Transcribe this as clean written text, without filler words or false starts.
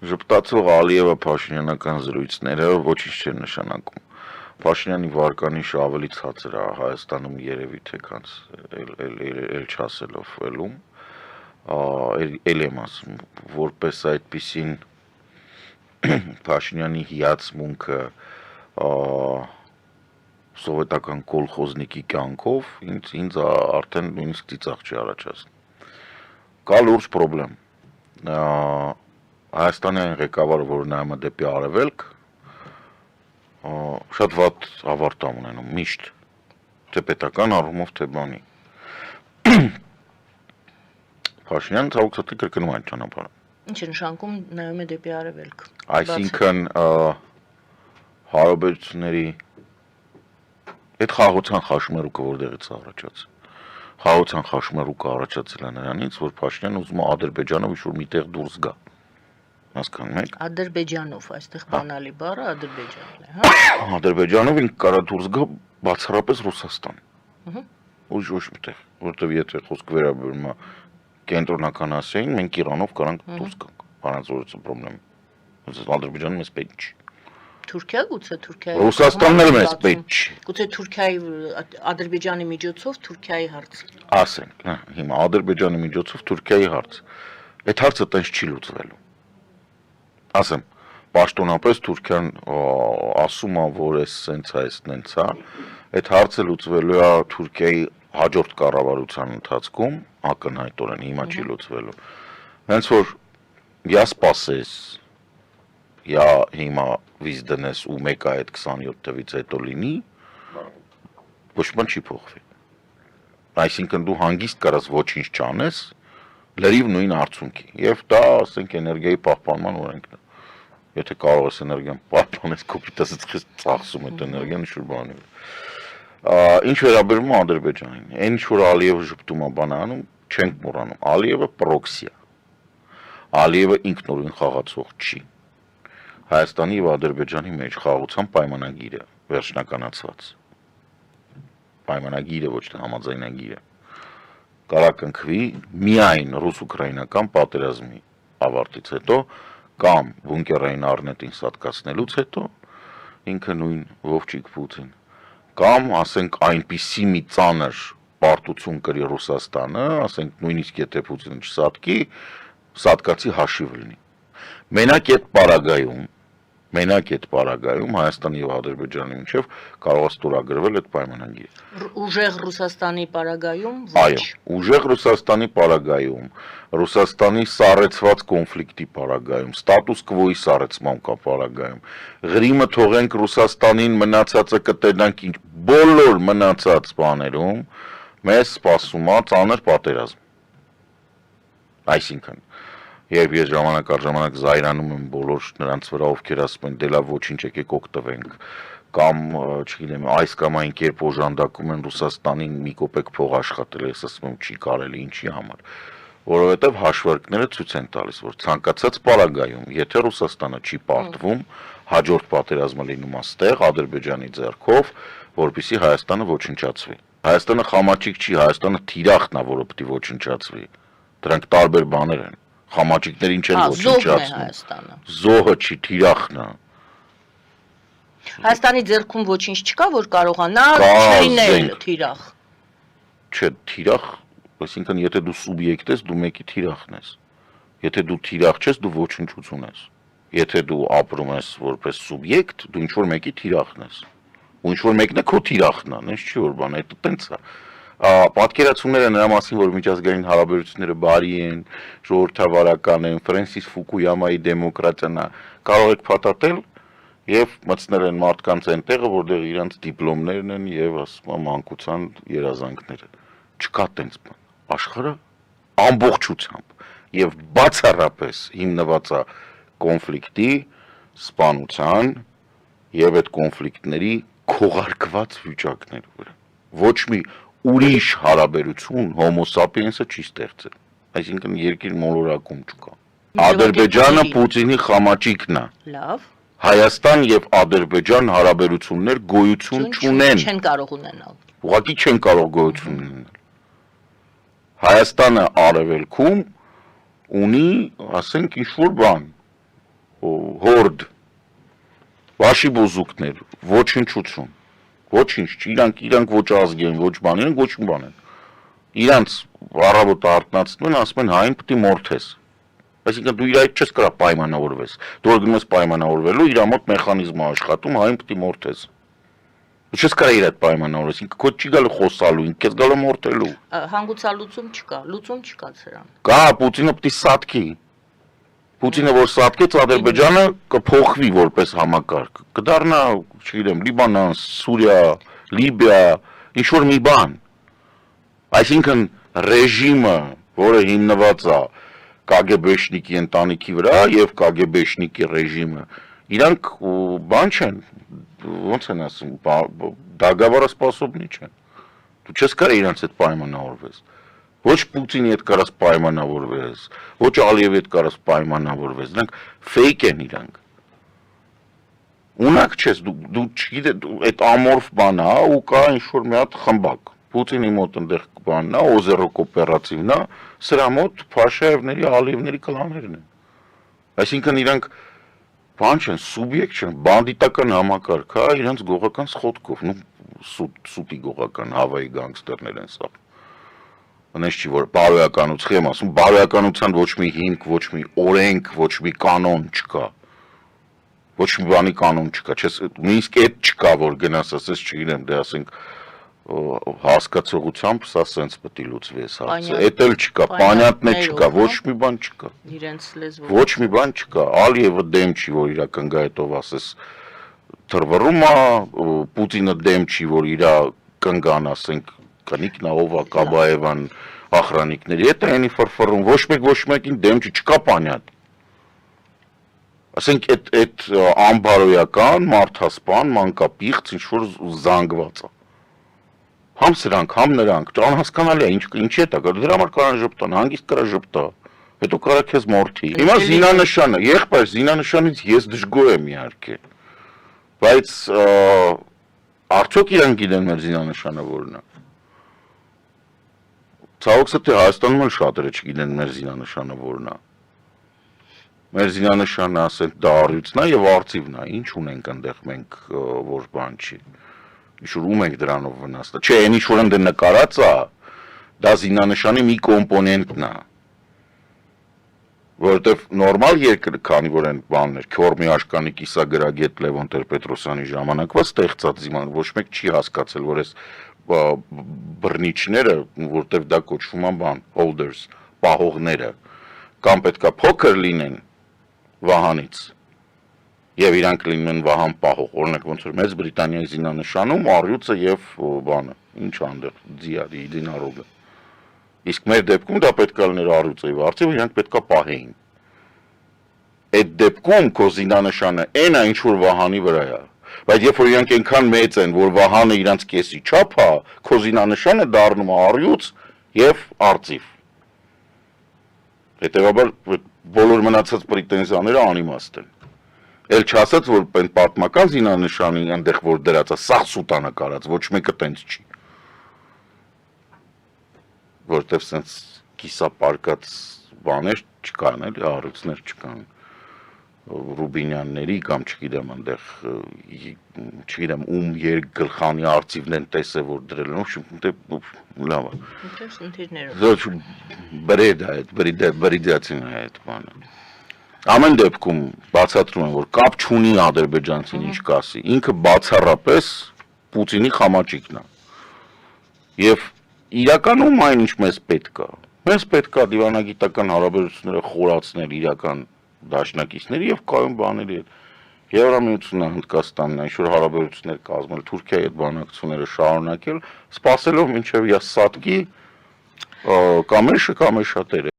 Ժպտացող Ալիևը Փաշինյանական զրույցները ոչինչ չեն նշանակում։ Փաշինյանի վարկանիշը ավելի ցածր է Հայաստանում երևի թե քանց էլ չասելով ելում, էլ եմ ասում, որպես այդպիսին Փաշինյանի հիացմունքը սովետական կոլխոզնիկի կյանքով ինձ արդեն նույնիսկ ծիծաղ չի առաջացնում։ Կա լուրջ պրոբլեմ։ Հայաստանի այն ղեկավարը, որ նայում է դեպի արևելք, շատ վատ ավարտ ունենում, միշտ, թե պետական առումով, թե բանի։ Փաշինյանը ցավոք սրտի կրկնում այդ ճանապարհը։ Ինչ է նշանակում նայում է դեպի արևելք։ Այսինքն հարաբերությունների այդ խաղաղության խաշմերուկը որտեղից է առաջացել։ Խաղաղության խաշմերուկը առաջացել է նրանից, որ Փաշինյանը ուզում է Ադրբեջանով ինչ-որ միտեղ դուրս գա։ Հասկանում եք։ Ադրբեջանով, այստեղ բանալի բառը Ադրբեջանն է, հա։ Ադրբեջանով ինք կարա դուրս գա բացառապես Ռուսաստան։ Ոչ միտեղ, որտեվ եթե խոսք վերաբերում է կենտրոնական Ասիային, մենք Իրանով կարանք դուրս գանք։ Բանաձորից պրոբլեմ։ Ադրբեջանը մեզ պետք չի։ Թուրքիա գուցե Թուրքիայի Ռուսաստանն էլ մեզ պետք չի։ Գուցե Թուրքիայի Ադրբեջանի միջոցով Թուրքիայի հարց։ Ասենք, հիմա Ադրբեջանի միջոցով Թուրքիայի հարց։ Այդ հարցը տենց չի լուծվելու։ Ասեմ, պաշտոնապես Թուրքիան ասում է, որ էս սենց է, նենց է, այդ հարցը լուծվելու է Թուրքիայի հաջորդ կառավարության ընթացքում, ակնհայտորեն հիմա չի լուծվելու։ Հենց որ я սպասես, я հիմա վիզ դնես ու մեկ այդ 27 թվից հետո լինի, ոչ բան չի փոխվի։ Այսինքն դու հանգիստ կարաս ոչինչ չանես, լրիվ նույն արդյունքի։ Եվ դա, ասենք, էներգիայի պահպանման օրենքն է։ Եթե կարող ես էներգիան պահպանես, կոպիտասից խիստ ծախսում այդ էներգիան ինչ-որ բանի։ Ինչ վերաբերում է Ադրբեջանին, այն ինչ որ Ալիևը ժպտում է բանանում, չենք մոռանում։ Ալիևը պրոքսի է։ Ալիևը ինքնուրույն խաղացող չի։ Հայաստանի եւ Ադրբեջանի մեջ խաղաղության պայմանագիրը վերջնականացված։ Պայմանագիրը ոչ թե համաձայնագիրը կարա կնքվի միայն ռուս-ուկրաինական պատերազմի ավարտից հետո կամ բունկերային առնետին սատկացնելուց հետո ինքը նույն Վովչիկ Պուտին կամ ասենք այնպիսի մի ծանր պարտություն կրի Ռուսաստանը, ասենք նույնիսկ եթե Պուտինը չսատկի, սատկացի հաշիվ լինի։ Մենակ այդ պարագայում Հայաստանի եւ Ադրբեջանի միջև կարող է ստորագրվել այդ պայմանագիրը։ Ուժեղ Ռուսաստանի պարագայում Այո, ուժեղ Ռուսաստանի պարագայում, Ռուսաստանի սառեցված կոնֆլիկտի պարագայում, ստատուս կվոյի սառեցման պարագայում, Ղրիմը թողենք Ռուսաստանին, մնացածը կտենանք բոլոր մնացած բաներում, մեզ սպասում է ծանր պատերազմ։ Այսինքն Երբ ես ժամանակ առ ժամանակ զայրանում եմ բոլոր նրանց վրա, ովքեր ասում են դե լավ ոչինչ եկեք օգտվենք, կամ չգիտեմ, այս կամ այն կերպ օժանդակում են Ռուսաստանին մի կոպեկ փող աշխատել, ես ասում եմ չի կարելի, ինչի համար, որովհետև հաշվարկները ցույց են տալիս, որ ցանկացած պարագայում, եթե Ռուսաստանը չի պարտվում, հաջորդ պատերազմը լինում է ստեղ Ադրբեջանի ձեռքով, որպեսզի Հայաստանը ոչնչացվի։ Հայաստանը խամաչիկ չի, Հայաստանը թիրախն է, որը պետք է ոչնչացվի։ Դրանք տարբեր բաներ են։ Խամաչիկներ ինչ են ոչնչացնում։ Զոհը չի, թիրախն է։ Հայաստանի ձեռքում ոչինչ չկա, որ կարողանա չլինել թիրախ։ Չէ, թիրախ, այսինքն եթե դու սուբյեկտ ես, դու մեկի թիրախն ես։ Եթե դու թիրախ չես, դու ոչնչություն ես։ Եթե դու ապրում ես որպես սուբյեկտ, դու ինչ-որ մեկի թիրախն ես։ Ու ինչ-որ մեկն է քո թիրախն է, նենց չի որ բան, այդ տենց է։ Պատկերացումները նրա մասին, որ միջազգային հարաբերությունները բարի են, ժողովրդավարական են, Ֆրանսիս Ֆուկույամայի դեմոկրատիան է, կարող եք փաթաթել եւ մտցնել են մարդկանց այն տեղը, որտեղ իրենց դիպլոմներն են եւ ասում եմ մանկության երազանքները։ Չկա տենց բան։ Աշխարհը ամբողջությամբ եւ բացառապես հիմնված է կոնֆլիկտի, սպանության եւ այդ կոնֆլիկտների քողարկված վիճակների վրա։ Ոչ մի ուրիշ հարաբերություն հոմո սապիենսը չի ստեղծել։ Այսինքն երկիր մոլորակում չկա։ Ադրբեջանը Պուտինի խամաճիկն է։ Լավ։ Հայաստան եւ Ադրբեջան հարաբերություններ գոյություն չունեն։ Չեն կարող ունենալ։ Ուղղակի չեն կարող գոյություն ունենալ։ Հայաստանը արևելքում ունի, ասենք, ինչ-որ բան, հորդ, վաշի բոզուկներ, ոչնչություն, ոչինչ, իրանք ոչ ազգ են, ոչ բան, իրանք ոչ մի բան են, իրանք առավոտ արթնացնում են, ասում են հային պտի մորթես, այսինքն դու իր այդ չես կրա պայմանավորվես, դու գնում ես պայմանավորվելու, իր մոտ մեխանիզմը աշխատում, հային պտի մորթես, դու չես կրա իր այդ պայմանավորվես, ինքը քո չի գալու խոսալու, ինքը քեզ գալու մորթելու, Հանգուցալուծում չկա, լուծում չկա սրան։ կա, Պուտինը պտի սատկի, Պուտինը որ սատկեց Ադրբեջանը կփոխվի որպես համակարգ, կդառնա, չգիտեմ, Լիբանան, Սուրիա, Լիբիա, ինչ որ մի բան։ Այսինքն ռեժիմը, որը հիմնված է կագեբեշնիկի ընտանիքի վրա եւ կագեբեշնիկի ռեժիմը, իրանք բան չեն, ոնց են ասում, դագավարասպասոբնի չեն։ Դու չես կարող իրանց հետ պայմանավորվես։ Ոչ Պուտինի հետ կարաս պայմանավորվես, ոչ Ալիևի հետ կարաս պայմանավորվես, դրանք ֆեյք են իրանք։ Ունակ չես, դու չգիտես, այդ ամորֆ բան է, ու կա ինչ-որ մի հատ խմբակ։ Պուտինի մոտ ընդեղ բանն է, Օզերոկ օպերատիվն է, սրա մոտ Փաշաևների, Ալիևների կլաներն են։ Այսինքն իրանք բան չեն, սուբյեկտ չեն, բանդիտական համակարգ է, իրանց գողական սխոտքով, սուտի գողական հավայի գանգստերներ են սա։ Անես չի, որ բարոյականություն եմ ասում, բարոյականության ոչ մի հիմք, ոչ մի օրենք, ոչ մի կանոն չկա, ոչ մի բանի կանոն չկա, նույնիսկ այդ չկա, որ գնաս ասես, չգիտեմ, դե ասենք հասկացողությամբ սա սենց պետք է լուծվի այս հարցը, այդ էլ չկա, պանյատներ չկա, ոչ մի բան չկա, ոչ մի բան չկա, Ալիևը դեմ չի, որ իրա կնգայետով ասես թրվռում է, Պուտինը դեմ չի, որ իրա կնգան ասենք Կնիկնա, ով է, Կաբաևան, ախրանիկների, հետ այնի ֆրֆռում, ոչ մեկին դեմ չկա պանյատ։ Ասենք այդ անբարոյական, մարդասպան, մանկապիղծ, ինչ-որ զանգված է։ Համ սրանք, համ նրանք, անհասկանալի է, ինչի է դա, դրա համար կարան ժպտան, հանգիստ կարա ժպտա, հետո կարա քեզ մորթի։ Հիմա զինանշանը, եղբայր, զինանշանից ես դժգոհ եմ իհարկե, բայց արդյոք իրանք գիտեն մեր զինանշանը որն է։ Ցավոք թե Հայաստանում էլ շատերը չգիտեն մեր զինանշանը որն է։ Մեր զինանշանը ասենք դա առյուծն է եւ արծիվն է, ինչ ունենք այնտեղ մենք որ բան չի։ Ինչ որ ում ենք դրանով վնասდა։ Չէ, այն ինչ որ ընդ նկարած է, դա զինանշանի մի կոմպոնենտն է։ Որովհետեւ նորմալ երկրը, քանի որ այն բաններ, Քյորմի աշկանի կիսագրագետ Լևոն Տեր-Պետրոսյանի ժամանակվա ստեղծած զինան, ոչ մեկ չի հասկացել, որ այս բռնիչները, որտեղ դա կոչվում է բան, holders, պահողները, կամ պետքա փոքր լինեն վահանից, եւ իրանք լինում են վահան պահող, օրինակ ոնց որ Մեծ Բրիտանիայի զինանշանում առյուծը եւ բանը, ինչ անդեղ, ձիարի, դինարոգը։ Իսկ մեր դեպքում դա պետքա լիներ առյուծը եւ արծիվը, իրանք պետքա պահեին։ Այդ դեպքում քո զինանշանը այն է, ինչ որ վահանի վրա է։ Բայց երբ որ իրանք այնքան մեծ են, որ վահանը իրանց կեսի չափ է, քո զինանշանը դառնում է առյուծ եւ արծիվ։ Հետևաբար բոլոր մնացած պրետենզիաները անիմաստ են։ Էլ չասած, որ պատմական զինանշանի այնտեղ որ դրած է, սաղ սուտանը կարած, ոչ մեկը տենց չի։ Որտեւ սենց կիսապարկած բաներ չկան, էլի առյուծներ չկան։ Ռուբինյանների կամ չգիտեմ այնտեղ չգիտեմ ում երկգլխանի արծիվն են տեսել որ դրել են լավ է բրեդ է բրիդացին է այդ բանը ամեն դեպքում բացատրում են որ կապ չունի ադրբեջանցին ինչ կասի ինքը բացառապես Պուտինի խամաճիկն է եւ իրականում այն ինչ մեզ պետք է դիվանագիտական հարաբերությունները խորացնել իրական դաշնակիցների եւ կայուն բաների հետ Եվրամիությունն Հնդկաստանն ինչ-որ հարաբերություններ կազմել Թուրքիայի հետ բանակցությունները շարունակել սպասելով մինչեւ Յասատկի կամեշը կամեշատերը